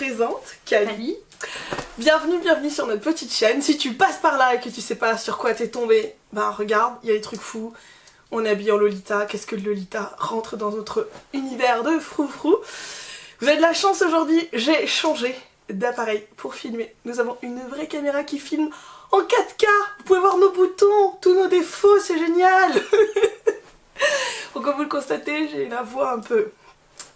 présente Cali. Cali. Bienvenue sur notre petite chaîne. Si tu passes par là et que tu sais pas sur quoi t'es tombé, ben regarde, il y a des trucs fous. On est habillé en Lolita. Qu'est-ce que le Lolita rentre dans notre univers de froufrou. Vous avez de la chance aujourd'hui, j'ai changé d'appareil pour filmer. Nous avons une vraie caméra qui filme en 4K. Vous pouvez voir nos boutons, tous nos défauts, c'est génial. Donc comme vous le constatez, j'ai la voix un peu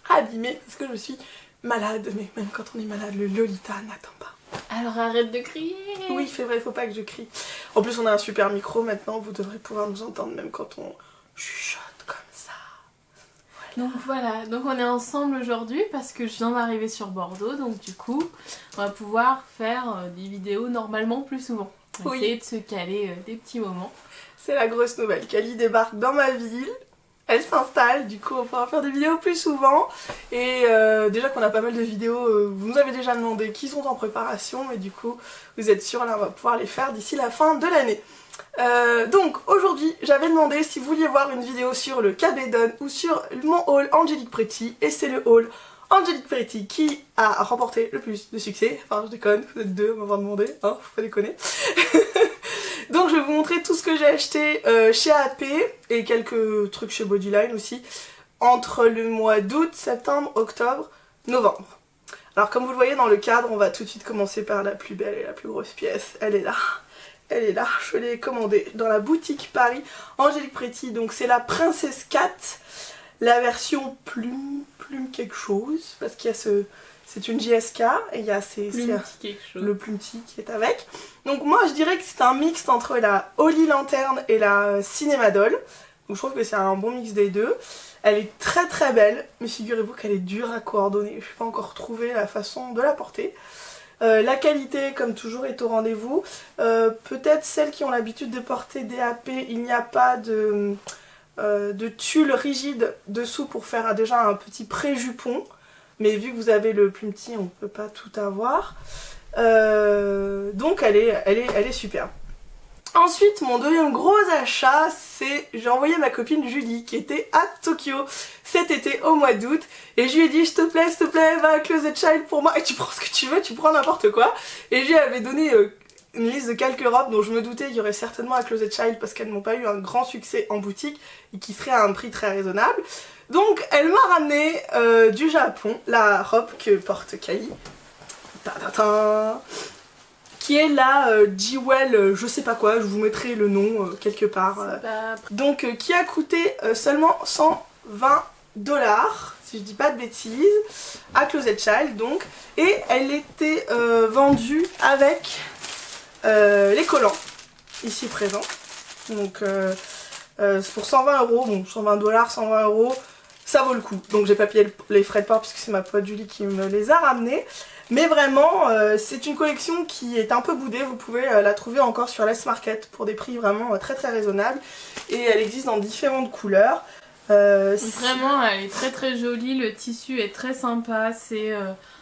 abîmée parce que je suis malade. Mais même quand on est malade, le Lolita n'attend pas. Alors arrête de crier. Oui, c'est vrai, faut pas que je crie. En plus, on a un super micro maintenant, vous devrez pouvoir nous entendre même quand on chuchote comme ça. Voilà, donc on est ensemble aujourd'hui parce que je viens d'arriver sur Bordeaux, donc du coup, on va pouvoir faire des vidéos normalement plus souvent. On va essayer de se caler des petits moments. C'est la grosse nouvelle. Cali débarque dans ma ville. Elle s'installe, du coup on pourra faire des vidéos plus souvent. Et déjà qu'on a pas mal de vidéos, vous nous avez déjà demandé qui sont en préparation, mais du coup vous êtes sûrs, là on va pouvoir les faire d'ici la fin de l'année. Donc aujourd'hui j'avais demandé si vous vouliez voir une vidéo sur le Cabedon ou sur mon haul Angelique Pretty, et c'est le haul Angelique Pretty qui a remporté le plus de succès. Enfin je déconne, vous êtes deux à m'avoir demandé, hein, faut pas déconner. Donc je vais vous montrer tout ce que j'ai acheté chez AP et quelques trucs chez Bodyline aussi entre le mois d'août, septembre, octobre, novembre. Alors comme vous le voyez dans le cadre, on va tout de suite commencer par la plus belle et la plus grosse pièce. Elle est là. Elle est là, je l'ai commandée dans la boutique Paris Angelique Pretty. Donc c'est la Princesse Cat, la version plume quelque chose, parce qu'il y a c'est une JSK et il y a le plume petit qui est avec. Donc moi je dirais que c'est un mix entre la Holy Lantern et la Cinémadoll. Donc je trouve que c'est un bon mix des deux. Elle est très très belle, mais figurez-vous qu'elle est dure à coordonner. Je n'ai pas encore trouvé la façon de la porter. La qualité, comme toujours, est au rendez-vous. Peut-être celles qui ont l'habitude de porter des AP, il n'y a pas de tulle rigide dessous pour faire déjà un petit pré-jupon. Mais vu que vous avez le plume petit, on ne peut pas tout avoir. Donc elle est superbe. Ensuite, mon deuxième gros achat, c'est j'ai envoyé ma copine Julie qui était à Tokyo cet été au mois d'août. Et je lui ai dit, s'il te plaît, va à Closet Child pour moi. Et tu prends ce que tu veux, tu prends n'importe quoi. Et je lui avais donné une liste de quelques robes dont je me doutais qu'il y aurait certainement à Closet Child parce qu'elles n'ont pas eu un grand succès en boutique et qui seraient à un prix très raisonnable. Donc elle m'a ramené du Japon la robe que porte Cali, qui est la Jewel je sais pas quoi, je vous mettrai le nom quelque part. Donc qui a coûté seulement 120 $, si je dis pas de bêtises, à Closet Child donc. Et elle était vendue avec les collants, ici présents. Donc c'est pour 120 €, bon 120 $, 120 €. Ça vaut le coup. Donc j'ai pas payé les frais de port puisque c'est ma pote Julie qui me les a ramenés. Mais vraiment, c'est une collection qui est un peu boudée. Vous pouvez la trouver encore sur l'S Market pour des prix vraiment très très raisonnables. Et elle existe dans différentes couleurs. Vraiment, elle est très très jolie. Le tissu est très sympa. C'est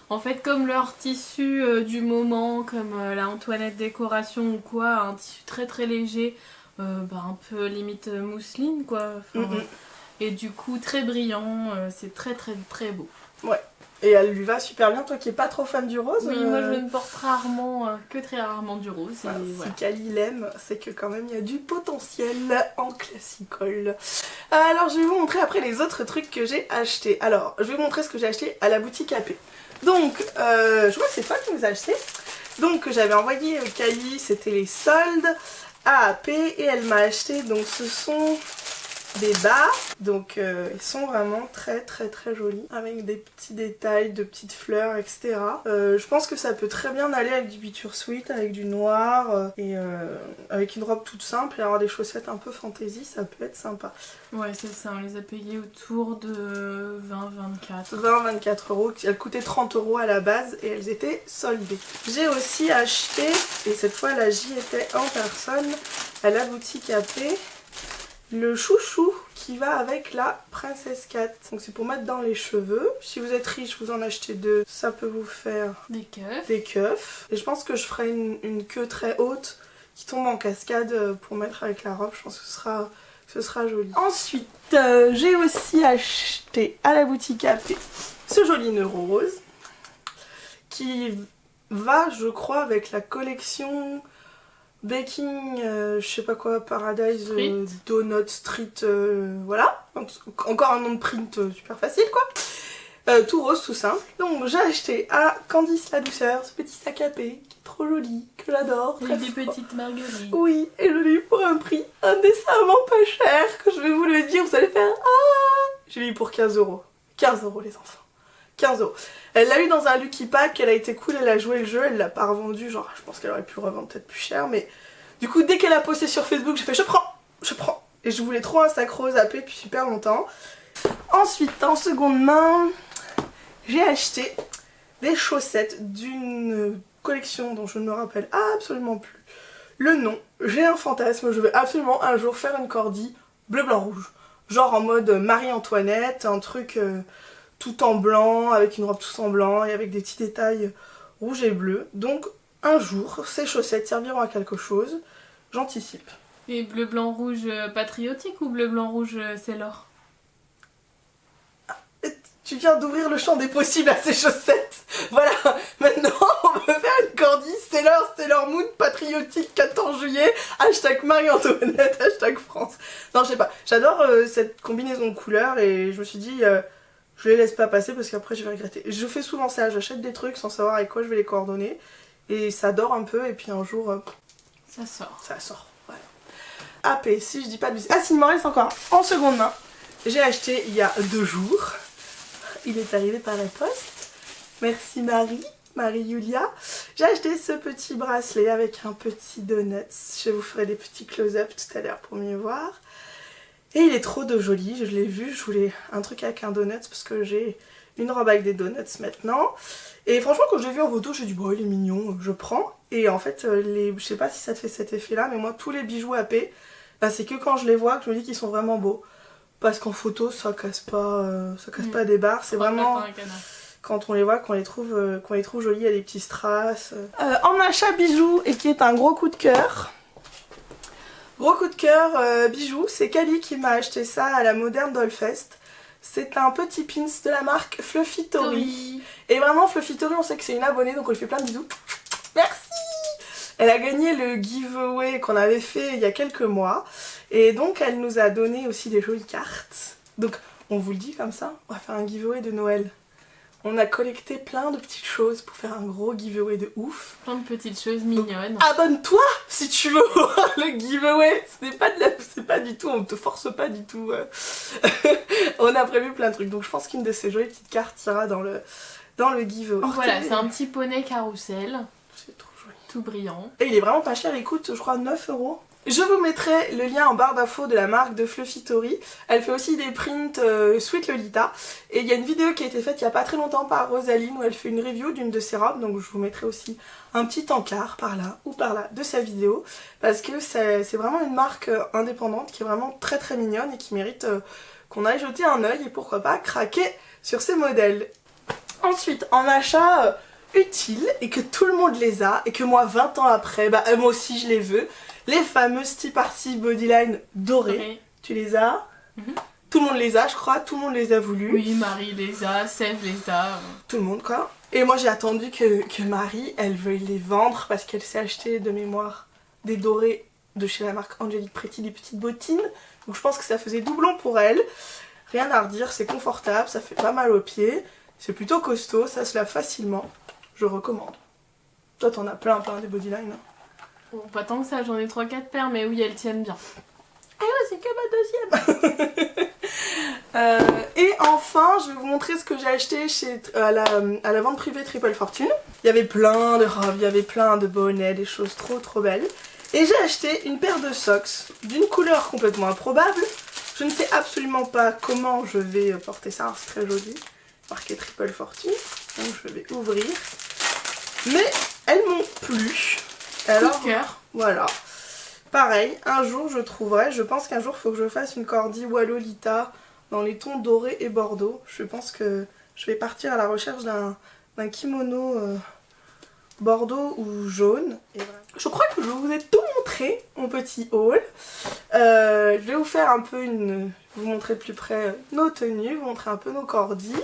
en fait comme leur tissu du moment, comme la Antoinette Décoration ou quoi. Un tissu très très léger, un peu limite mousseline quoi. Enfin, et du coup très brillant, c'est très très très beau. Ouais, et elle lui va super bien, toi qui n'es pas trop fan du rose. Oui, moi je ne porte rarement, que très rarement du rose. Voilà, et voilà. Si Cali l'aime, c'est que quand même il y a du potentiel en classical. Alors je vais vous montrer après les autres trucs que j'ai achetés. Alors, je vais vous montrer ce que j'ai acheté à la boutique AP. Donc, je vois que c'est toi qui nous as acheté. Donc j'avais envoyé Cali, c'était les soldes à AP et elle m'a acheté, donc ce sont des bas, donc ils sont vraiment très très très jolis avec des petits détails de petites fleurs, etc. Je pense que ça peut très bien aller avec du Bittersweet, avec du noir et avec une robe toute simple et avoir des chaussettes un peu fantaisie, ça peut être sympa. Ouais, c'est ça, on les a payés autour de 20-24. 20-24 €, elles coûtaient 30 € à la base et elles étaient soldées. J'ai aussi acheté, et cette fois la J était en personne, à la boutique AP, le chouchou qui va avec la Princesse Cat. Donc c'est pour mettre dans les cheveux. Si vous êtes riche, vous en achetez deux. Ça peut vous faire des keufs. Et je pense que je ferai une queue très haute qui tombe en cascade pour mettre avec la robe. Je pense que ce sera joli. Ensuite, j'ai aussi acheté à la boutique AP ce joli nœud rose qui va, je crois, avec la collection Baking, je sais pas quoi, Paradise Donut Street, voilà. Donc, encore un nom de print super facile, quoi. Tout rose, tout simple. Donc j'ai acheté à Candice la douceur ce petit sac à paix qui est trop joli, que j'adore. Avec des petites marguerites. Oui, et je l'ai eu pour un prix indécemment pas cher, que je vais vous le dire, vous allez faire ah. Je l'ai eu pour 15 €. 15 € les enfants. 15 €. Elle l'a eu dans un Lucky Pack, elle a été cool, elle a joué le jeu, elle l'a pas revendu, genre je pense qu'elle aurait pu le revendre peut-être plus cher, mais du coup dès qu'elle a posté sur Facebook, j'ai fait je prends. Et je voulais trop un sac rose à paix depuis super longtemps. Ensuite, en seconde main, j'ai acheté des chaussettes d'une collection dont je ne me rappelle absolument plus le nom. J'ai un fantasme, je veux absolument un jour faire une cordie bleu, blanc, rouge. Genre en mode Marie-Antoinette, un truc tout en blanc, avec une robe tout en blanc et avec des petits détails rouges et bleus. Donc un jour, ces chaussettes serviront à quelque chose, j'anticipe. Et bleu, blanc, rouge patriotique ou bleu, blanc, rouge Sailor? Tu viens d'ouvrir le champ des possibles à ces chaussettes. Voilà, maintenant on veut faire une cordie Sailor Moon patriotique 14 juillet, hashtag Marie-Antoinette, hashtag France. Non, je sais pas, j'adore cette combinaison de couleurs et je me suis dit, je les laisse pas passer parce qu'après je vais regretter. Je fais souvent ça, j'achète des trucs sans savoir avec quoi je vais les coordonner et ça dort un peu et puis un jour... ça sort. Ça sort, voilà. AP, si je dis pas de... Ah si, il m'en reste encore en seconde main. J'ai acheté il y a 2 jours. Il est arrivé par la poste. Merci Marie-Julia. J'ai acheté ce petit bracelet avec un petit donut. Je vous ferai des petits close-up tout à l'heure pour mieux voir. Et il est trop de joli, je l'ai vu, je voulais un truc avec un donut parce que j'ai une robe avec des donuts maintenant. Et franchement quand je l'ai vu en photo, j'ai dit bon il est mignon, je prends. Et en fait, je sais pas si ça te fait cet effet là, mais moi tous les bijoux AP, bah, c'est que quand je les vois que je me dis qu'ils sont vraiment beaux. Parce qu'en photo ça casse pas des barres, c'est vraiment quand on les voit qu'on les trouve jolis, il y a des petits strass. En achat bijoux et qui est un gros coup de cœur. Gros coup de cœur bijoux, c'est Kali qui m'a acheté ça à la Modern Dollfest. C'est un petit pins de la marque Fluffy Tori. Et vraiment Fluffy Tori, on sait que c'est une abonnée donc on lui fait plein de bisous. Merci. Elle a gagné le giveaway qu'on avait fait il y a quelques mois. Et donc elle nous a donné aussi des jolies cartes. Donc on vous le dit comme ça, on va faire un giveaway de Noël. On a collecté plein de petites choses pour faire un gros giveaway de ouf. Plein de petites choses mignonnes. Donc, abonne-toi si tu veux voir le giveaway. C'est pas du tout, on ne te force pas du tout. On a prévu plein de trucs. Donc je pense qu'une de ces jolies petites cartes ira dans le giveaway. Voilà, c'est un petit poney carrousel. C'est trop joli. Tout brillant. Et il est vraiment pas cher, il coûte je crois 9 €. Je vous mettrai le lien en barre d'infos de la marque de Fluffy Tori. Elle fait aussi des prints Sweet Lolita. Et il y a une vidéo qui a été faite il y a pas très longtemps par Rosaline où elle fait une review d'une de ses robes. Donc je vous mettrai aussi un petit encart par là ou par là de sa vidéo. Parce que c'est vraiment une marque indépendante qui est vraiment très très mignonne et qui mérite qu'on aille jeter un œil et pourquoi pas craquer sur ces modèles. Ensuite, en achat utile et que tout le monde les a et que moi 20 ans après, bah moi aussi je les veux. Les fameuses Tea Party Bodyline dorées. Okay. Tu les as? Tout le monde les a, je crois. Tout le monde les a voulu. Oui, Marie les a, Sèvres les a. Tout le monde, quoi. Et moi, j'ai attendu que Marie, elle veuille les vendre parce qu'elle s'est acheté de mémoire des dorés de chez la marque Angelique Pretty, des petites bottines. Donc je pense que ça faisait doublon pour elle. Rien à redire, c'est confortable, ça fait pas mal aux pieds. C'est plutôt costaud, ça se lave facilement. Je recommande. Toi, t'en as plein des Bodyline. Hein. Bon, pas tant que ça, j'en ai 3-4 paires, mais oui, elles tiennent bien. Ah ouais, c'est que ma deuxième. Et enfin, je vais vous montrer ce que j'ai acheté à la vente privée Triple Fortune. Il y avait plein de robes, il y avait plein de bonnets, des choses trop belles. Et j'ai acheté une paire de socks d'une couleur complètement improbable. Je ne sais absolument pas comment je vais porter ça, c'est très joli. Marqué Triple Fortune, donc je vais ouvrir. Mais elles m'ont plu. Alors, coup de cœur. Voilà. Pareil, un jour je trouverai, je pense qu'un jour il faut que je fasse une cordie ou à Lolita dans les tons dorés et bordeaux. Je pense que je vais partir à la recherche d'un kimono bordeaux ou jaune. Et voilà. Je crois que je vous ai tout montré, mon petit haul. Je vais vous faire un peu vous montrer de plus près nos tenues, vous montrer un peu nos cordis.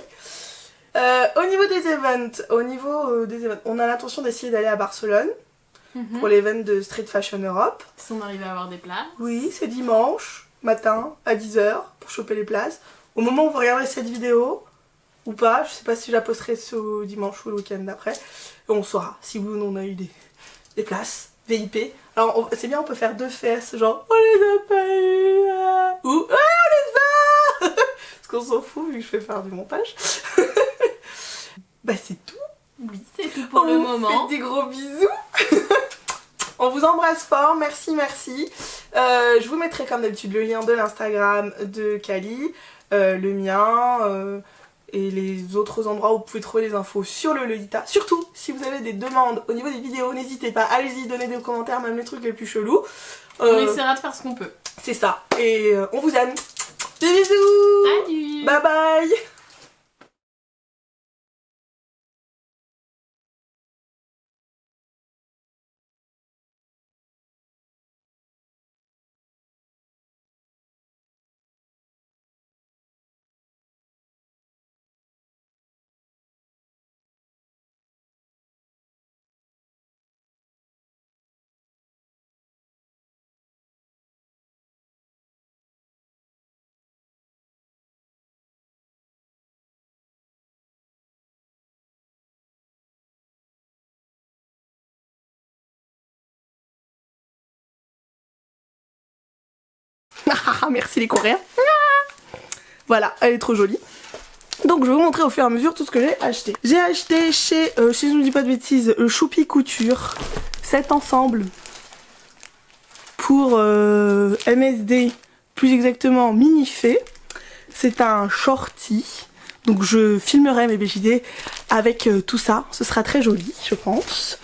Au niveau des events, on a l'intention d'essayer d'aller à Barcelone pour l'event de Street Fashion Europe. Si on arrive à avoir des places. Oui, c'est dimanche matin à 10h pour choper les places. Au moment où vous regarderez cette vidéo, ou pas, je sais pas si je la posterai ce dimanche ou le week-end d'après, on saura si oui ou non on a eu des places VIP. Alors c'est bien, on peut faire 2 fesses, genre on les a pas eu, ou on les a parce qu'on s'en fout vu que je fais faire du montage. Bah c'est tout. Oui, c'est tout pour le moment. On vous fait des gros bisous. On vous embrasse fort, merci. Je vous mettrai comme d'habitude le lien de l'Instagram de Cali, le mien, et les autres endroits où vous pouvez trouver les infos sur le Lolita. Surtout, si vous avez des demandes au niveau des vidéos, n'hésitez pas, allez-y, donnez des commentaires, même les trucs les plus chelous. On essaiera de faire ce qu'on peut. C'est ça, et on vous aime. Des bisous. Salut. Bye bye. Merci les Coréens. Voilà, elle est trop jolie. Donc je vais vous montrer au fur et à mesure tout ce que j'ai acheté. J'ai acheté chez, si je ne dis pas de bêtises, Choupi Couture, cet ensemble pour MSD, plus exactement Minifé. C'est un shorty. Donc je filmerai mes BJD avec tout ça. Ce sera très joli, je pense.